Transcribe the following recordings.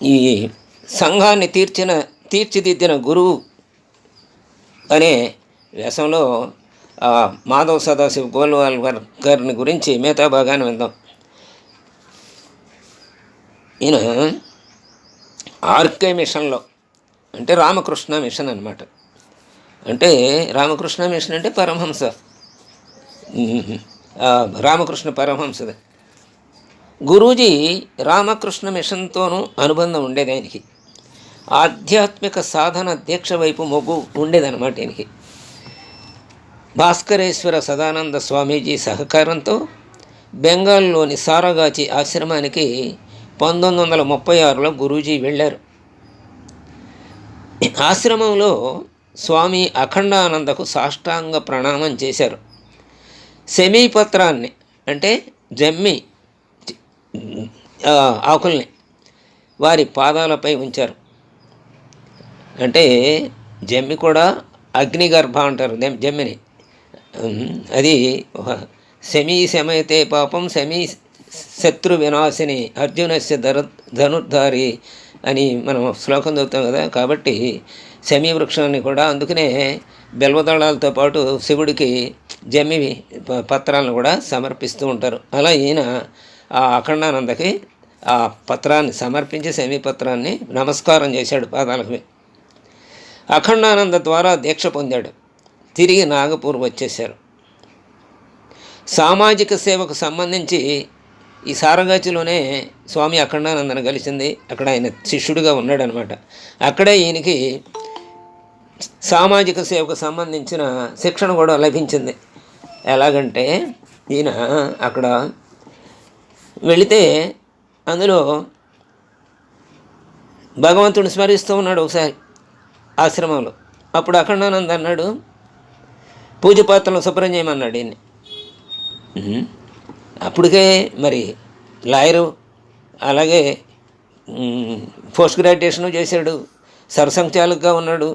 ఈ సంఘాన్ని తీర్చిదిద్దిన గురువు అనే వ్యాసంలో మాధవ్ సదాశివ్ గోల్వాల్ గారిని గురించి మిగతా భాగాన్ని విందాం. ఈయన ఆర్కే మిషన్లో, అంటే రామకృష్ణ మిషన్ అన్నమాట. అంటే రామకృష్ణ మిషన్ అంటే పరమహంస, రామకృష్ణ పరమహంసది. గురూజీ రామకృష్ణ మిషన్తోనూ అనుబంధం ఉండేది ఆయనకి. ఆధ్యాత్మిక సాధన దీక్ష వైపు మొగ్గు ఉండేదన్నమాట ఈయనకి. భాస్కరేశ్వర సదానంద స్వామీజీ సహకారంతో బెంగాల్లోని సారగాచి ఆశ్రమానికి 1936లో గురూజీ వెళ్ళారు. ఆశ్రమంలో స్వామి అఖండానందకు సాష్టాంగ ప్రణామం చేశారు. సెమీపత్రాన్ని, అంటే జమ్మి ఆకుల్ని వారి పాదాలపై ఉంచారు. అంటే జమ్మి కూడా అగ్నిగర్భ అంటారు జమ్మిని. అది శమయితే పాపం శత్రు వినాశిని అర్జునస్య ధనుర్ధారి అని మనం శ్లోకం చదువుతాం కదా. కాబట్టి శమీ వృక్షాన్ని కూడా అందుకనే బెల్వదళాలతో పాటు శివుడికి జమ్మి పత్రాలను కూడా సమర్పిస్తూ ఉంటారు. అలా ఈయన ఆ అఖండానందకి ఆ పత్రాన్ని సమర్పించి శమీ పత్రాన్ని నమస్కారం చేశాడు పాదాలకి. అఖండానంద ద్వారా దీక్ష పొందాడు. తిరిగి నాగపూర్ వచ్చేశారు. సామాజిక సేవకు సంబంధించి ఈ సారగాచిలోనే స్వామి అఖండానందను కలిసింది. అక్కడ ఆయన శిష్యుడిగా ఉన్నాడనమాట. అక్కడే ఈయనకి సామాజిక సేవకు సంబంధించిన శిక్షణ కూడా లభించింది. ఎలాగంటే ఈయన అక్కడ వెళితే అందులో భగవంతుడిని స్మరిస్తూ ఉన్నాడు ఒకసారి ఆశ్రమంలో. అప్పుడు అఖండానంద అన్నాడు, పూజ పాత్రలను శుభ్రం చేయమన్నాడు ఈయన్ని. అప్పటికే మరి లాయరు, అలాగే పోస్ట్ గ్రాడ్యుయేషను చేశాడు, సర్సంఘచాలకుగా ఉన్నాడు,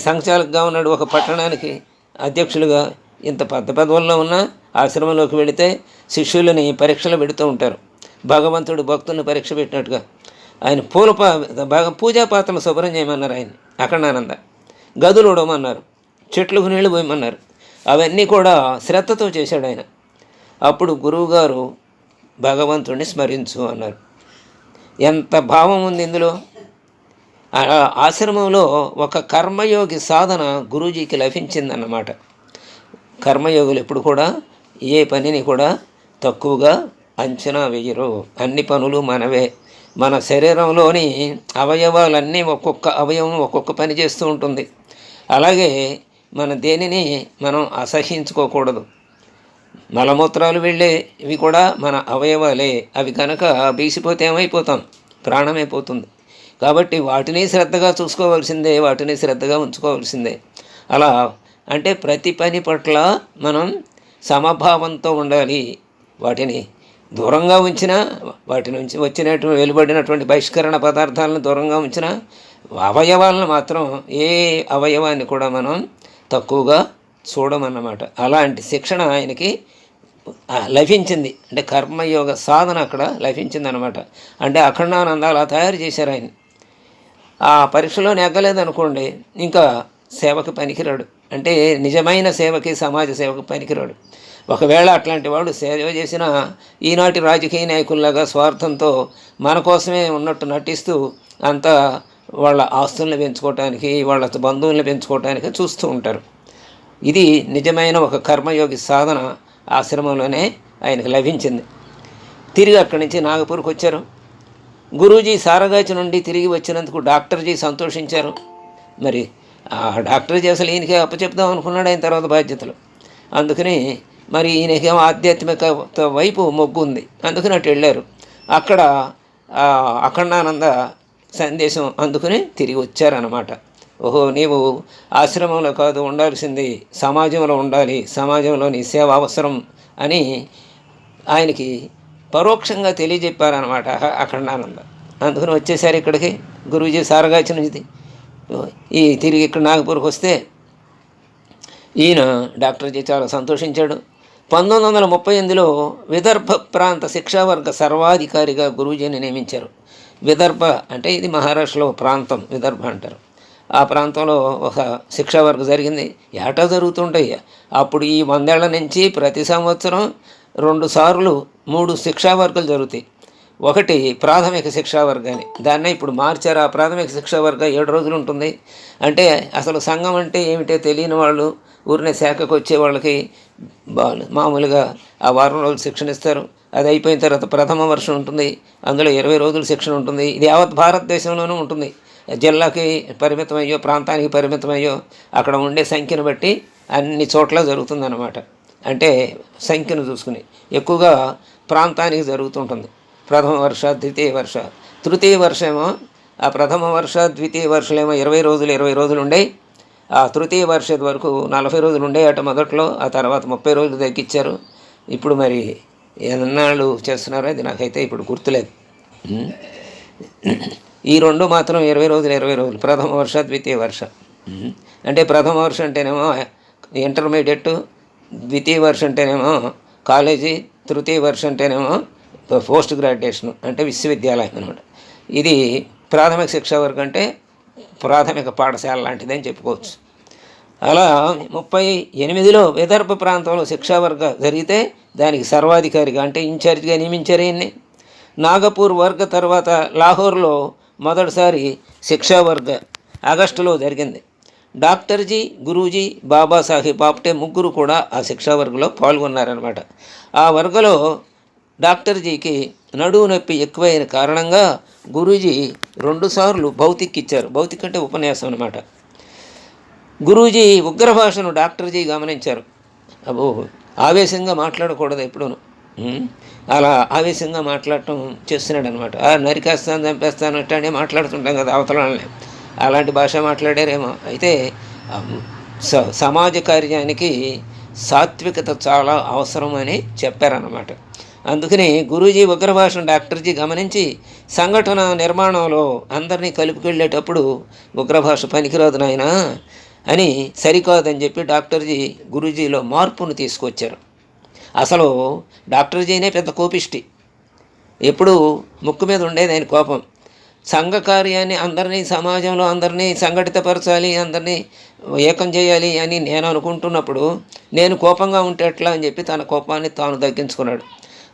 సంఘచాలకుగా ఉన్నాడు. ఒక పట్టణానికి అధ్యక్షులుగా ఇంత పెద్ద పదవుల్లో ఉన్న ఆశ్రమంలోకి వెళితే శిష్యులని పరీక్షలు పెడుతూ ఉంటారు. భగవంతుడు భక్తుల్ని పరీక్ష పెట్టినట్టుగా ఆయన పూజా పాత్రలు శుభ్రం చేయమన్నారు ఆయన అఖండానంద. గదులు ఉడమన్నారు, చెట్లకు నీళ్లు పోయమన్నారు. అవన్నీ కూడా శ్రద్ధతో చేశాడు ఆయన. అప్పుడు గురువుగారు భగవంతుడిని స్మరించు అన్నారు. ఎంత భావం ఉంది ఇందులో. ఆశ్రమంలో ఒక కర్మయోగి సాధన గురూజీకి లభించిందన్నమాట. కర్మయోగులు ఎప్పుడు కూడా ఏ పనిని కూడా తక్కువగా అంచనా వేయరు. అన్ని పనులు మనవే. మన శరీరంలోని అవయవాలన్నీ ఒక్కొక్క అవయవం ఒక్కొక్క పని చేస్తూ ఉంటుంది. అలాగే మన దేనిని మనం అసహించుకోకూడదు. మలమూత్రాలు వెళ్ళేవి కూడా మన అవయవాలే. అవి కనుక బీసిపోతే ఏమైపోతాం, ప్రాణమైపోతుంది. కాబట్టి వాటిని శ్రద్ధగా చూసుకోవాల్సిందే, వాటిని శ్రద్ధగా ఉంచుకోవాల్సిందే. అలా అంటే ప్రతి పని పట్ల మనం సమభావంతో ఉండాలి. వాటిని దూరంగా ఉంచినా, వాటి నుంచి వచ్చినటువంటి వెలువడినటువంటి బహిష్కరణ పదార్థాలను దూరంగా ఉంచినా, అవయవాలను మాత్రం ఏ అవయవాన్ని కూడా మనం తక్కువగా చూడమన్నమాట. అలాంటి శిక్షణ ఆయనకి లభించింది. అంటే కర్మయోగ సాధన అక్కడ లభించింది అనమాట. అంటే అఖండానంద అలా తయారు చేశారు ఆయన. ఆ పరీక్షలో నెగ్గలేదనుకోండి, ఇంకా సేవకి పనికిరాడు. అంటే నిజమైన సేవకి, సమాజ సేవకి పనికిరాడు. ఒకవేళ అట్లాంటి వాడు సేవ చేసిన ఈనాటి రాజకీయ నాయకుల్లాగా స్వార్థంతో మన కోసమే ఉన్నట్టు నటిస్తూ అంతా వాళ్ళ ఆస్తుల్ని పెంచుకోవటానికి, వాళ్ళ బంధువుల్ని పెంచుకోవటానికి చూస్తూ ఉంటారు. ఇది నిజమైన ఒక కర్మయోగి సాధన ఆశ్రమంలోనే ఆయనకు లభించింది. తిరిగి అక్కడి నుంచి నాగపూర్కి వచ్చారు. గురూజీ సారగాచి నుండి తిరిగి వచ్చినందుకు డాక్టర్జీ సంతోషించారు. మరి ఆ డాక్టర్జీ అసలు ఈయనకే అప్పచెప్దాం అనుకున్నాడు ఆయన తర్వాత బాధ్యతలు. అందుకని మరి ఈయనకేమో ఆధ్యాత్మిక వైపు మొగ్గు ఉంది, అందుకని అటు వెళ్ళారు. అక్కడ అఖండానంద సందేశం అందుకుని తిరిగి వచ్చారన్నమాట. ఓహో, నీవు ఆశ్రమంలో కాదు ఉండాల్సింది, సమాజంలో ఉండాలి, సమాజంలో నీ సేవ అవసరం అని ఆయనకి పరోక్షంగా తెలియజెప్పారనమాట అఖండానంద. అందుకని వచ్చేసారు ఇక్కడికి గురూజీ సారగాచి నుంచి. ఈ తిరిగి ఇక్కడ నాగపూర్కి వస్తే ఈయన డాక్టర్జీ చాలా సంతోషించాడు. 1938లో విదర్భ ప్రాంత శిక్షావర్గ సర్వాధికారిగా గురూజీని నియమించారు. విదర్భ అంటే ఇది మహారాష్ట్రలో ప్రాంతం, విదర్భ అంటారు. ఆ ప్రాంతంలో ఒక శిక్షా వర్గ జరిగింది. ఏటా జరుగుతుంటాయి. అప్పుడు ఈ 100 ఏళ్ల నుంచి ప్రతి సంవత్సరం 2 సార్లు 3 శిక్షా వర్గాలు జరుగుతాయి. ఒకటి ప్రాథమిక శిక్షా వర్గాన్ని, దాన్నే ఇప్పుడు మార్చారు. ఆ ప్రాథమిక శిక్షా వర్గ 7 రోజులు ఉంటుంది. అంటే అసలు సంఘం అంటే ఏమిటో తెలియని వాళ్ళు ఊరినే శాఖకు వచ్చే వాళ్ళకి మామూలుగా ఆ వారం రోజులు శిక్షణ ఇస్తారు. అది అయిపోయిన తర్వాత ప్రథమ వర్షం ఉంటుంది, అందులో 20 రోజులు శిక్షణ ఉంటుంది. ఇది యావత్ భారతదేశంలోనూ ఉంటుంది. జిల్లాకి పరిమితమయ్యో ప్రాంతానికి పరిమితమయ్యో అక్కడ ఉండే సంఖ్యను బట్టి అన్ని చోట్ల జరుగుతుందన్నమాట. అంటే సంఖ్యను చూసుకుని ఎక్కువగా ప్రాంతానికి జరుగుతుంటుంది. ప్రథమ వర్ష, ద్వితీయ వర్ష, తృతీయ వర్షమేమో, ఆ ప్రథమ వర్ష ద్వితీయ వర్షలేమో 20 రోజులు ఉండేవి. ఆ తృతీయ వర్ష వరకు 40 రోజులు ఉండేవి అట మొదట్లో. ఆ తర్వాత 30 రోజులు తగ్గించారు. ఇప్పుడు మరి ఎన్నాళ్ళు చేస్తున్నారో అది నాకైతే ఇప్పుడు గుర్తులేదు. ఈ రెండు మాత్రం 20 రోజులు, ప్రథమ వర్ష ద్వితీయ వర్ష. అంటే ప్రథమ వర్షం అంటేనేమో ఇంటర్మీడియట్, ద్వితీయ వర్ష అంటేనేమో కాలేజీ, తృతీయ వర్ష అంటేనేమో పోస్ట్ గ్రాడ్యుయేషన్ అంటే విశ్వవిద్యాలయం అనమాట. ఇది ప్రాథమిక శిక్షా వర్గం అంటే ప్రాథమిక పాఠశాల లాంటిదని చెప్పుకోవచ్చు. అలా 38లో విదర్భ ప్రాంతంలో శిక్షా వర్గ జరిగితే దానికి సర్వాధికారిగా అంటే ఇన్ఛార్జిగా నియమించారు ఈయన్ని. నాగపూర్ వర్గ తర్వాత లాహోర్లో మొదటిసారి శిక్షా వర్గ ఆగస్టులో జరిగింది. డాక్టర్జీ, గురూజీ, బాబాసాహెబ్ ఆప్టే ముగ్గురు కూడా ఆ శిక్షా వర్గలో పాల్గొన్నారనమాట. ఆ వర్గలో డాక్టర్జీకి నడువు నొప్పి ఎక్కువైన కారణంగా గురూజీ 2 సార్లు భౌతిక్ ఇచ్చారు. భౌతిక్ అంటే ఉపన్యాసం అనమాట. గురూజీ ఉగ్ర భాషను డాక్టర్జీ గమనించారు. అబ్బో, ఆవేశంగా మాట్లాడకూడదు ఎప్పుడూను. అలా ఆవేశంగా మాట్లాడటం చేస్తున్నాడు అనమాట. నరికేస్తాను, చంపేస్తాను అట్టే మాట్లాడుతుంటాం కదా అవతల వాళ్ళని. అలాంటి భాష మాట్లాడారేమో. అయితే సమాజ కార్యానికి సాత్వికత చాలా అవసరం అని చెప్పారన్నమాట. అందుకని గురూజీ ఉగ్ర భాషను డాక్టర్జీ గమనించి సంఘటన నిర్మాణంలో అందరినీ కలుపుకెళ్ళేటప్పుడు ఉగ్ర భాష పనికిరాదు నాయనా అని, సరికాదని చెప్పి డాక్టర్జీ గురూజీలో మార్పును తీసుకొచ్చారు. అసలు డాక్టర్జీనే పెద్ద కోపిష్టి. ఎప్పుడు ముక్కు మీద ఉండేది ఆయన కోపం. సంఘ కార్యాన్ని అందరినీ, సమాజంలో అందరినీ సంఘటితపరచాలి, అందరినీ ఏకం చేయాలి అని నేను అనుకుంటున్నప్పుడు నేను కోపంగా ఉంటే ఎట్లా అని చెప్పి తన కోపాన్ని తాను తగ్గించుకున్నాడు.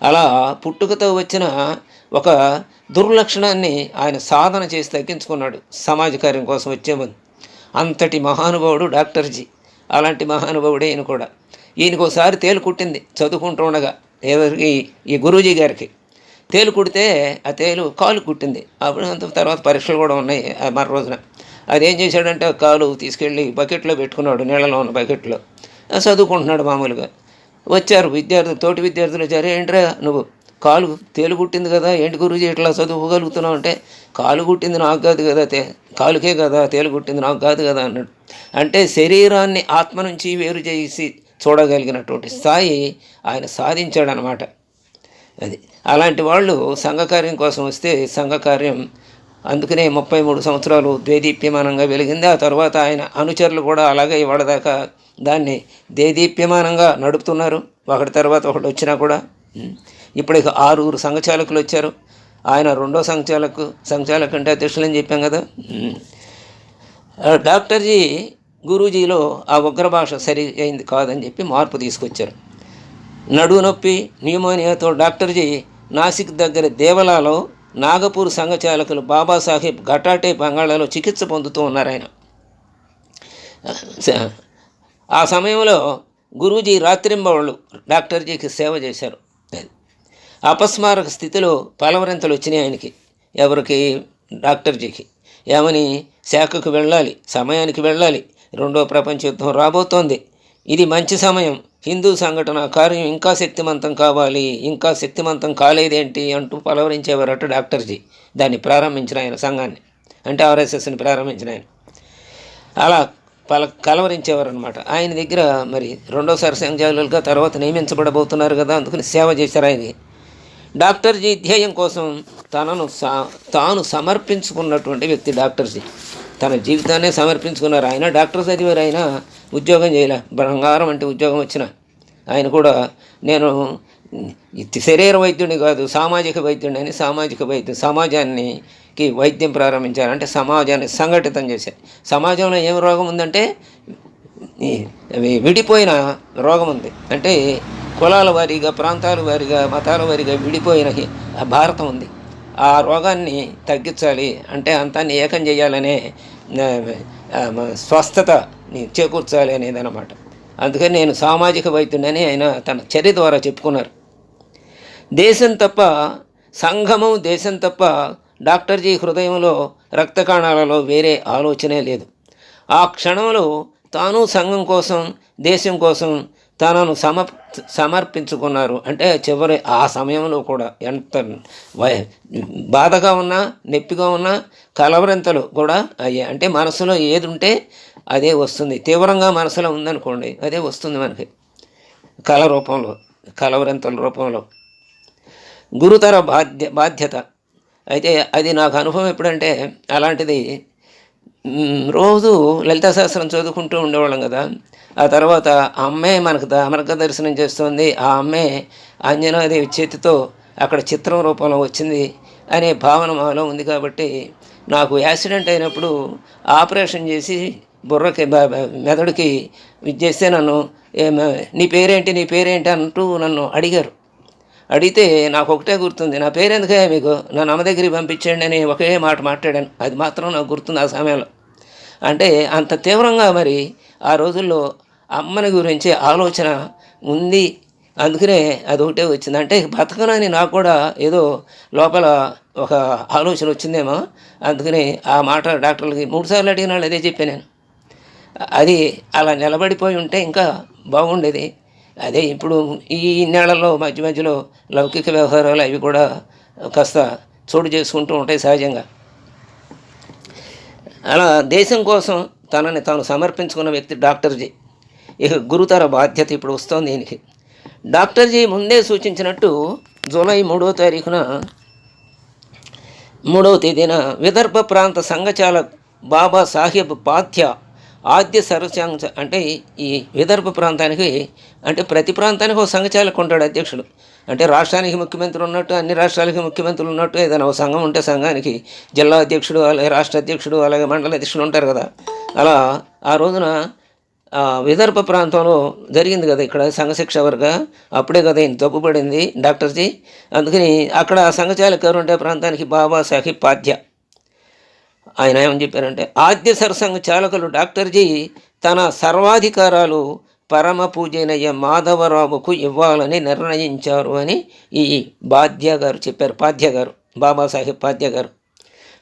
అలా పుట్టుకతో వచ్చిన ఒక దుర్లక్షణాన్ని ఆయన సాధన చేసి తగ్గించుకున్నాడు సమాజ కార్యం కోసం వచ్చే ముందు. అంతటి మహానుభావుడు డాక్టర్జీ. అలాంటి మహానుభావుడే ఈయన కూడా. ఈయనకు ఒకసారి తేలు కుట్టింది చదువుకుంటూ ఉండగా. ఎవరికి? ఈ గురూజీ గారికి తేలు కుడితే ఆ తేలు కాలు కుట్టింది. అప్పుడు అంత తర్వాత పరీక్షలు కూడా ఉన్నాయి మరో రోజున. అదేం చేశాడంటే కాలు తీసుకెళ్ళి బకెట్లో పెట్టుకున్నాడు, నీళ్ళలో ఉన్న బకెట్లో. చదువుకుంటున్నాడు మామూలుగా. వచ్చారు విద్యార్థులు, తోటి విద్యార్థులు వచ్చారు. ఏంట్రా నువ్వు కాలు తేలు కుట్టింది కదా, ఏంటి గురూజీ ఇట్లా చదువుకోగలుగుతున్నావు అంటే, కాలు కుట్టింది నాకు కాదు కదా, కాలుకే కదా తేలు కుట్టింది నాకు కాదు కదా అన్నాడు. అంటే శరీరాన్ని ఆత్మ నుంచి వేరు చేసి చూడగలిగినటువంటి స్థాయి ఆయన సాధించాడనమాట. అది అలాంటి వాళ్ళు సంఘకార్యం కోసం వస్తే సంఘకార్యం అందుకనే 33 సంవత్సరాలు దేదీప్యమానంగా వెలిగింది. ఆ తర్వాత ఆయన అనుచరులు కూడా అలాగే ఇవాళ దాకా దాన్ని దేదీప్యమానంగా నడుపుతున్నారు. ఒకటి తర్వాత ఒకటి వచ్చినా కూడా. ఇప్పుడు ఇక 6 సంఘచాలకులు వచ్చారు. ఆయన 2వ సంఘచాలకు అంటే అధ్యక్షులని చెప్పాం కదా. డాక్టర్జీ గురూజీలో ఆ ఉగ్ర భాష సరి అయింది కాదని చెప్పి మార్పు తీసుకొచ్చారు. నడువు నొప్పి, న్యూమోనియాతో డాక్టర్జీ నాసిక్ దగ్గర దేవలాలో నాగపూర్ సంఘచాలకులు బాబాసాహెబ్ ఘటాటే బంగాళాలో చికిత్స పొందుతూ ఉన్నారు ఆయన. ఆ సమయంలో గురూజీ రాత్రింబవళ్ళు డాక్టర్జీకి సేవ చేశారు. అపస్మారక స్థితిలో పలవరింతలు వచ్చినాయి ఆయనకి. ఎవరికి? డాక్టర్జీకి. ఏమని? శాఖకు వెళ్ళాలి, సమయానికి వెళ్ళాలి, 2వ ప్రపంచ యుద్ధం రాబోతోంది, ఇది మంచి సమయం, హిందూ సంఘటన కార్యం ఇంకా శక్తిమంతం కావాలి, ఇంకా శక్తిమంతం కాలేదేంటి అంటూ పలవరించేవారట డాక్టర్జీ. దాన్ని ప్రారంభించిన ఆయన, సంఘాన్ని అంటే ఆర్ఎస్ఎస్ని ప్రారంభించిన ఆయన. అలా కలవరించేవారు అనమాట. ఆయన దగ్గర మరి 2వసారి సంఘాలుగా తర్వాత నియమించబడబోతున్నారు కదా, అందుకని సేవ చేశారు ఆయన. డాక్టర్జీ ధ్యేయం కోసం తాను సమర్పించుకున్నటువంటి వ్యక్తి డాక్టర్జీ. తన జీవితాన్నే సమర్పించుకున్నారు. ఆయన డాక్టర్ చదివారు, ఆయన ఉద్యోగం చేయలే. బంగారం అంటే ఉద్యోగం వచ్చిన ఆయన కూడా నేను శరీర వైద్యుని కాదు, సామాజిక వైద్యుని అని సామాజిక వైద్యం, సమాజానికి వైద్యం ప్రారంభించారంటే సమాజాన్ని సంఘటితం చేశారు. సమాజంలో ఏం రోగం ఉందంటే విడిపోయిన రోగం ఉంది. అంటే కులాల వారీగా, ప్రాంతాల వారీగా, మతాల వారీగా విడిపోయిన భారతం ఉంది. ఆ రోగాన్ని తగ్గించాలి అంటే అంతాన్ని ఏకం చేయాలనే స్వస్థతని చేకూర్చాలి అనేది అన్నమాట. అందుకని నేను సామాజిక వైద్యుడని ఆయన తన చర్య ద్వారా చెప్పుకున్నారు. దేశం తప్ప, సంఘము దేశం తప్ప డాక్టర్జీ హృదయంలో, రక్త కణాలలో వేరే ఆలోచనే లేదు. ఆ క్షణంలో తాను సంఘం కోసం, దేశం కోసం తనను సమర్పించుకున్నారు. అంటే చివరి ఆ సమయంలో కూడా ఎంత బాధగా ఉన్నా, నొప్పిగా ఉన్నా, కలవరింతలు కూడా అయ్యాయి. అంటే మనసులో ఏది ఉంటే అదే వస్తుంది. తీవ్రంగా మనసులో ఉందనుకోండి, అదే వస్తుంది మనకి రూపంలో, కలవరింతల రూపంలో. గురుతర బాధ్యత అయితే అది నాకు అనుభవం ఎప్పుడంటే, అలాంటిది రోజు లలితా శాస్త్రం చదువుకుంటూ ఉండేవాళ్ళం కదా. ఆ తర్వాత ఆ అమ్మే మనకు మార్గదర్శనం చేస్తుంది, ఆ అమ్మే ఆంజనేయదేవి చేతితో అక్కడ చిత్రం రూపంలో వచ్చింది అనే భావన మాలో ఉంది. కాబట్టి నాకు యాక్సిడెంట్ అయినప్పుడు ఆపరేషన్ చేసి బుర్రకి మెదడుకి చేస్తే నన్ను నీ పేరేంటి అంటూ నన్ను అడిగారు. అడిగితే నాకు ఒకటే గుర్తుంది, నా పేరెందుకే మీకు, నన్ను అమ్మ దగ్గరికి పంపించండి అని ఒకే మాట మాట్లాడాను. అది మాత్రం నాకు గుర్తుంది ఆ సమయంలో. అంటే అంత తీవ్రంగా మరి ఆ రోజుల్లో అమ్మని గురించి ఆలోచన ఉంది. అందుకనే అదొకటే వచ్చింది. అంటే బతకనని నాకు కూడా ఏదో లోపల ఒక ఆలోచన వచ్చిందేమో. అందుకని ఆ మాట డాక్టర్లకి 3 సార్లు అడిగిన వాళ్ళు అదే చెప్పాను నేను. అది అలా నిలబడిపోయి ఉంటే ఇంకా బాగుండేది. అదే ఇప్పుడు ఈ నెలల్లో మధ్య మధ్యలో లౌకిక వ్యవహారాలు అవి కూడా కాస్త చోటు చేసుకుంటూ ఉంటాయి సహజంగా. అలా దేశం కోసం తనని తాను సమర్పించుకున్న వ్యక్తి డాక్టర్జీ. ఇక గురుతర బాధ్యత ఇప్పుడు వస్తోంది దీనికి. డాక్టర్జీ ముందే సూచించినట్టు జూలై 3వ తారీఖున 3వ తేదీన విదర్భ ప్రాంత సంఘచాలక్ బాబా సాహెబ్ పాథ్య ఆద్య సర్వసంఘ, అంటే ఈ విదర్భ ప్రాంతానికి, అంటే ప్రతి ప్రాంతానికి ఒక సంఘచాలక్ ఉంటాడు, అధ్యక్షుడు. అంటే రాష్ట్రానికి ముఖ్యమంత్రి ఉన్నట్టు, అన్ని రాష్ట్రాలకి ముఖ్యమంత్రులు ఉన్నట్టు, ఏదైనా ఒక సంఘం ఉంటే సంఘానికి జిల్లా అధ్యక్షుడు, అలాగే రాష్ట్ర అధ్యక్షుడు, అలాగే మండల అధ్యక్షుడు ఉంటారు కదా. అలా ఆ రోజున విదర్భ ప్రాంతంలో జరిగింది కదా ఇక్కడ సంఘశిక్ష వర్గ, అప్పుడే కదా ఈయన తప్పుపడింది డాక్టర్జీ. అందుకని అక్కడ సంఘచాలక్ ఎవరు ఉంటే ప్రాంతానికి బాబా సాహెబ్ పాథ్య. ఆయన ఏమని చెప్పారంటే, ఆద్య సరసంఘ చాలకులు డాక్టర్జీ తన సర్వాధికారాలు పరమ పూజనయ్య మాధవరావుకు ఇవ్వాలని నిర్ణయించారు అని ఈ పాథ్య గారు చెప్పారు. పాథ్య గారు, బాబాసాహెబ్ పాథ్య గారు.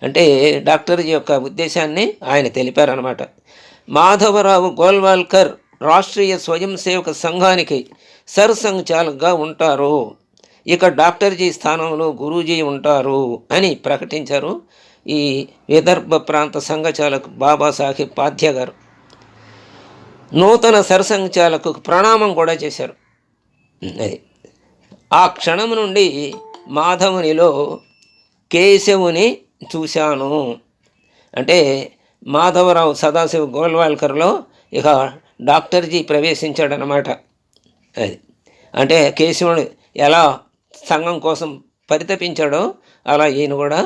అంటే డాక్టర్జీ యొక్క ఉద్దేశాన్ని ఆయన తెలిపారనమాట. మాధవరావు గోల్వాల్కర్ రాష్ట్రీయ స్వయం సేవక సంఘానికి సర్సంఘ్ చాలక్గా ఉంటారు, ఇక డాక్టర్జీ స్థానంలో గురూజీ ఉంటారు అని ప్రకటించారు ఈ విదర్భ ప్రాంత సంఘచాలక్ బాబాసాహెబ్ పాథ్య గారు. నూతన సరసంఘచాలకు ప్రణామం కూడా చేశారు. అది ఆ క్షణం నుండి మాధవునిలో కేశవుని చూశాను. అంటే మాధవరావు సదాశివ గోల్వాల్కర్లో ఇక డాక్టర్జీ ప్రవేశించాడనమాట. అది అంటే కేశవుడు ఎలా సంఘం కోసం పరితపించాడో అలా ఈయన కూడా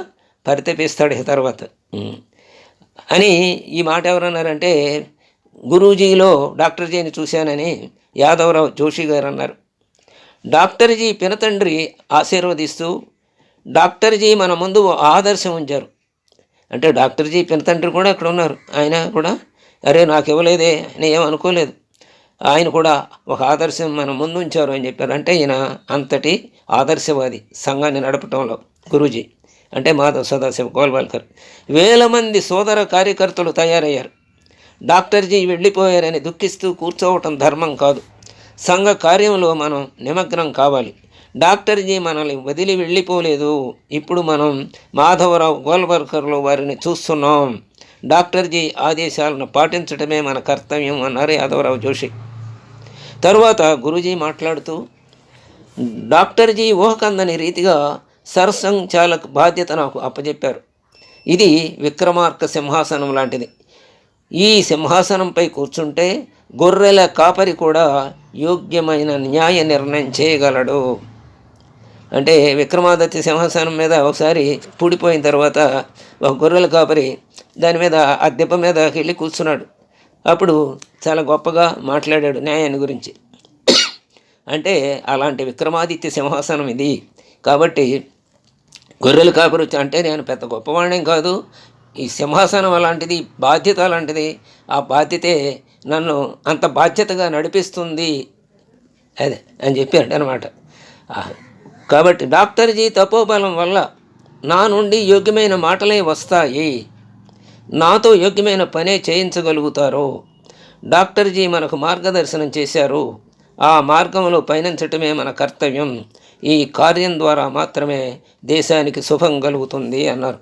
పరితపిస్తాడు తర్వాత అని ఈ మాట ఎవరన్నారంటే, గురూజీలో డాక్టర్జీని చూశానని యాదవరావు జోషి గారు అన్నారు. డాక్టర్జీ పినతండ్రి ఆశీర్వదిస్తూ డాక్టర్జీ మన ముందు ఆదర్శం ఉంచారు. అంటే డాక్టర్జీ పినతండ్రి కూడా అక్కడ ఉన్నారు. ఆయన కూడా అరే నాకు ఇవ్వలేదే అని ఏమనుకోలేదు. ఆయన కూడా ఒక ఆదర్శం మన ముందు ఉంచారు అని చెప్పారు. అంటే ఈయన అంతటి ఆదర్శవాది సంఘాన్ని నడపటంలో గురూజీ. అంటే మాధవ్ సదాశివ గోల్వాల్కర్. వేల మంది సోదర కార్యకర్తలు తయారయ్యారు. డాక్టర్జీ వెళ్ళిపోయారని దుఃఖిస్తూ కూర్చోవటం ధర్మం కాదు. సంఘ కార్యంలో మనం నిమగ్నం కావాలి. డాక్టర్జీ మనల్ని వదిలి వెళ్ళిపోలేదు. ఇప్పుడు మనం మాధవరావు గోల్వాల్కర్లో వారిని చూస్తున్నాం. డాక్టర్జీ ఆదేశాలను పాటించడమే మన కర్తవ్యం అన్నారు యాదవరావు జోషి. తరువాత గురూజీ మాట్లాడుతూ డాక్టర్జీ ఊహకందని రీతిగా సర్సంఘ్ చాలక్ బాధ్యత నాకు అప్పచెప్పారు. ఇది విక్రమార్క సింహాసనం లాంటిది. ఈ సింహాసనంపై కూర్చుంటే గొర్రెల కాపరి కూడా యోగ్యమైన న్యాయ నిర్ణయం చేయగలడు. అంటే విక్రమాదిత్య సింహాసనం మీద ఒకసారి పూడిపోయిన తర్వాత ఒక గొర్రెల కాపరి దాని మీద ఆ దెబ్బ మీద వెళ్ళి కూర్చున్నాడు. అప్పుడు చాలా గొప్పగా మాట్లాడాడు న్యాయాన్ని గురించి. అంటే అలాంటి విక్రమాదిత్య సింహాసనం ఇది. కాబట్టి గొర్రెల కాపరి అంటే నేను పెద్ద గొప్పవాణ్ణేం కాదు, ఈ సింహాసనం అలాంటిది, బాధ్యత అలాంటిది, ఆ బాధ్యతే నన్ను అంత బాధ్యతగా నడిపిస్తుంది అదే అని చెప్పాడు అనమాట. కాబట్టి డాక్టర్జీ తపోబలం వల్ల నా నుండి యోగ్యమైన మాటలే వస్తాయి, నాతో యోగ్యమైన పనే చేయించగలుగుతారు. డాక్టర్జీ మనకు మార్గదర్శనం చేశారు, ఆ మార్గంలో పయనించటమే మన కర్తవ్యం. ఈ కార్యం ద్వారా మాత్రమే దేశానికి శుభం కలుగుతుంది అన్నారు.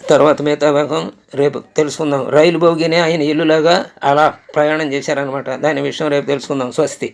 తర్వాత మిగతా భాగం రేపు తెలుసుకుందాం. రైలు బోగినే ఆయన ఇల్లులాగా అలా ప్రయాణం చేశారనమాట. దాని విషయం రేపు తెలుసుకుందాం. స్వస్తి.